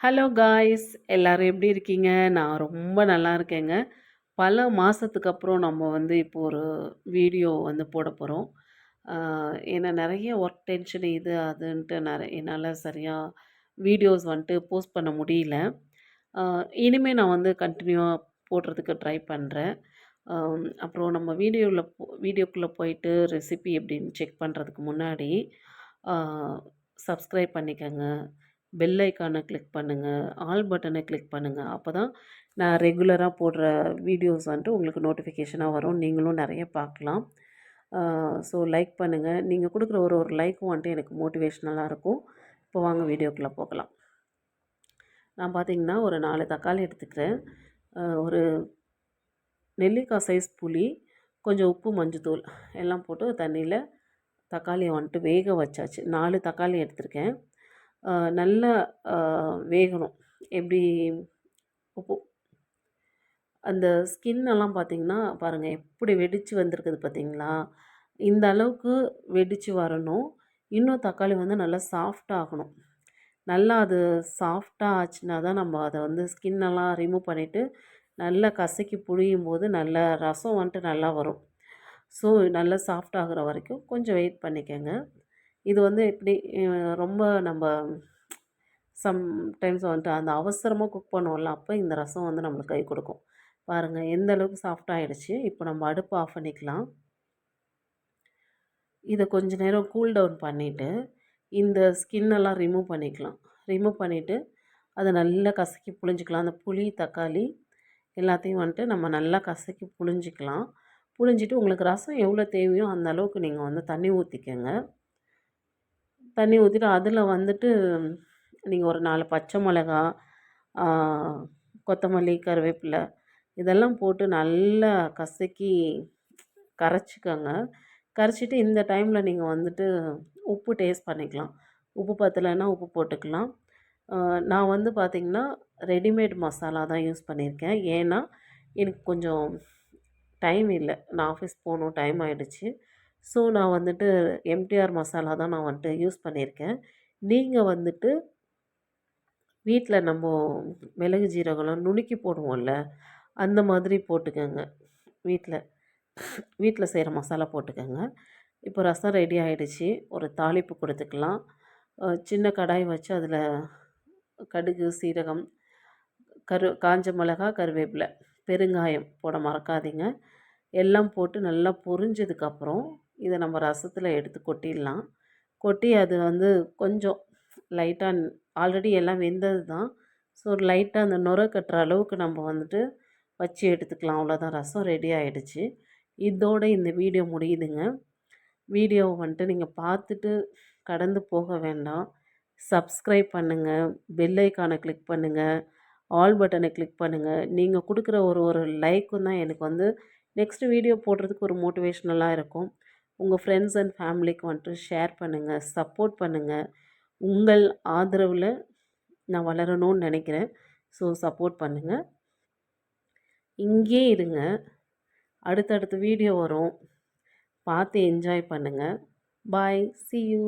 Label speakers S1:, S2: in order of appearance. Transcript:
S1: Hello guys, எல்லாரும் எப்படி இருக்கீங்க? நான் ரொம்ப நல்லா இருக்கேங்க. பல மாசத்துக்கு அப்புறம் நம்ம வந்து இப்போ ஒரு வீடியோ வந்து போடப் போறோம். ஆ ஏன்னா நெறைய ஒர்க் டென்ஷன் இது அதுன்ட்டு என்னால சரியா வீடியோஸ் வந்துட்டு போஸ்ட் பண்ண முடியல. ஆ இனிமே நான் வந்து கன்டினியூவா போடுறதுக்கு ட்ரை பண்றேன். அப்புறம் நம்ம வீடியோக்குள்ள போயிட்டு ரெசிபி எப்படின்னு செக் பண்றதுக்கு முன்னாடி, ஆ சப்ஸ்கிரைப் பண்ணிக்கங்க. பெல் ஐகானை கிளிக் பண்ணுங்க. ஆல் பட்டனை கிளிக் பண்ணுங்க. அப்பதான் நான் ரெகுலரா போடுற வீடியோஸ் வந்துட்டு உங்களுக்கு நோட்டிஃபிகேஷனா வரும். நீங்களும் நெறைய பார்க்கலாம். ஸோ லைக் பண்ணுங்க. நீங்க குடுக்குற ஒரு ஒரு லைக்கும் வந்துட்டு எனக்கு மோட்டிவேஷனலா இருக்கும். இப்போ வாங்க வீடியோக்குள்ள போகலாம். நான் பார்த்தீங்கன்னா, ஒரு 4 தக்காளி எடுத்துக்கிறேன். ஒரு நெல்லிக்காய் சைஸ் புளி, கொஞ்சம் உப்பு, மஞ்சத்தூள் எல்லாம் போட்டு தண்ணியில தக்காளிய வந்துட்டு வேக வச்சாச்சு. 4 தக்காளி எடுத்திருக்கேன். நல்லா அ வேகணும். எப்படி உப்பு அந்த ஸ்கின் எல்லாம் பார்த்தீங்கன்னா, பாருங்க எப்படி வெடிச்சு வந்திருக்குது பார்த்தீங்களா? இந்த அளவுக்கு வெடிச்சு வரணும். இன்னும் தக்காளி வந்து நல்லா சாஃப்ட்டா ஆகணும். நல்லா அது சாஃப்ட்டா ஆச்சுனா தான் நம்ம அத வந்து ஸ்கின்னெல்லாம் ரிமூவ் பண்ணிவிட்டு, நல்லா கசக்கி புழியும்போது நல்ல ரசம் வந்துட்டு நல்லா வரும். ஸோ நல்லா சாஃப்ட் ஆகுற வரைக்கும் கொஞ்சம் வெயிட் பண்ணிக்கங்க. இது வந்து எப்படி ரொம்ப நம்ப சம்டைம்ஸ் வந்துட்டு அந்த அவசரமா குக் பண்ணுவோம்ல, அப்போ இந்த ரசம் வந்து நம்மளுக்கு கை கொடுக்கும். பாருங்கள் எந்த அளவுக்கு சாஃப்ட் ஆயிடுச்சு. இப்போ நம்ம அடுப்பை ஆஃப் பண்ணிக்கலாம். இதை கொஞ்ச நேரம் கூல் டவுன் பண்ணிவிட்டு இந்த ஸ்கின்னெல்லாம் ரிமூவ் பண்ணிக்கலாம். ரிமூவ் பண்ணிவிட்டு அதை நல்லா கசக்கி புழிஞ்சிக்கலாம். அந்த புளி, தக்காளி எல்லாத்தையும் வந்துட்டு நம்ம நல்லா கசக்கி புழிஞ்சிக்கலாம். புழிஞ்சிட்டு உங்களுக்கு ரசம் எவ்வளோ தேவையோ அந்த அளவுக்கு நீங்கள் வந்து தண்ணி ஊற்றிக்கங்க. தண்ணி ஊற்றிட்டு அதில் வந்துட்டு நீங்கள் ஒரு 4 பச்சை மிளகா, கொத்தமல்லி, கருவேப்பிலை இதெல்லாம் போட்டு நல்லா கசக்கி கரைச்சிக்கோங்க. கரைச்சிட்டு இந்த டைமில் நீங்கள் வந்துட்டு உப்பு டேஸ்ட் பண்ணிக்கலாம். உப்பு பத்தலைன்னா உப்பு போட்டுக்கலாம். நான் வந்து பார்த்திங்கன்னா ரெடிமேட் மசாலா தான் யூஸ் பண்ணியிருக்கேன். ஏன்னா எனக்கு கொஞ்சம் டைம் இல்லை. நான் ஆஃபீஸ் போகணும், டைம் ஆகிடுச்சு. ஸோ நான் வந்துட்டு எம்டிஆர் மசாலா தான் நான் வந்துட்டு யூஸ் பண்ணியிருக்கேன். நீங்கள் வந்துட்டு வீட்டில் நம்ம மிளகு ஜீரகம்லாம் நுணுக்கி போடுவோம்ல, அந்த மாதிரி போட்டுக்கோங்க. வீட்டில் வீட்டில் செய்கிற மசாலா போட்டுக்கோங்க. இப்போ ரசம் ரெடி ஆகிடுச்சு. ஒரு தாளிப்பு கொடுத்துக்கலாம். சின்ன கடாய் வச்சு அதில் கடுகு, சீரகம், காஞ்ச மிளகா, கருவேப்பிலை, பெருங்காயம் போட மறக்காதீங்க. எல்லாம் போட்டு நல்லா பொரிஞ்சதுக்கப்புறம் இதை நம்ம ரசத்தில் எடுத்து கொட்டிடலாம். கொட்டி அது வந்து கொஞ்சம் லைட்டாக ஆல்ரெடி எல்லாம் வெந்தது தான். ஸோ லைட்டாக அந்த நுரை கட்டுற அளவுக்கு நம்ம வந்துட்டு வச்சு எடுத்துக்கலாம். அவ்வளோதான், ரசம் ரெடி ஆகிடுச்சு. இதோடு இந்த வீடியோ முடியுதுங்க. வீடியோவை வந்துட்டு நீங்கள் பார்த்துட்டு கடந்து போக வேண்டாம். சப்ஸ்கிரைப் பண்ணுங்கள், பெல் ஐக்கானை கிளிக் பண்ணுங்கள், ஆல் பட்டனை கிளிக் பண்ணுங்கள். நீங்கள் கொடுக்குற ஒரு ஒரு லைக்கும் தான் எனக்கு வந்து நெக்ஸ்ட் வீடியோ போடுறதுக்கு ஒரு மோட்டிவேஷ்னலாக இருக்கும். உங்கள் ஃப்ரெண்ட்ஸ் அண்ட் ஃபேமிலிக்கு வந்துட்டு ஷேர் பண்ணுங்கள், சப்போர்ட் பண்ணுங்கள். உங்கள் ஆதரவில் நான் வளரணும்னு நினைக்கிறேன். ஸோ சப்போர்ட் பண்ணுங்கள். இங்கேயே இருங்க. அடுத்தடுத்த வீடியோ வரும். பார்த்து என்ஜாய் பண்ணுங்கள். பாய், see you.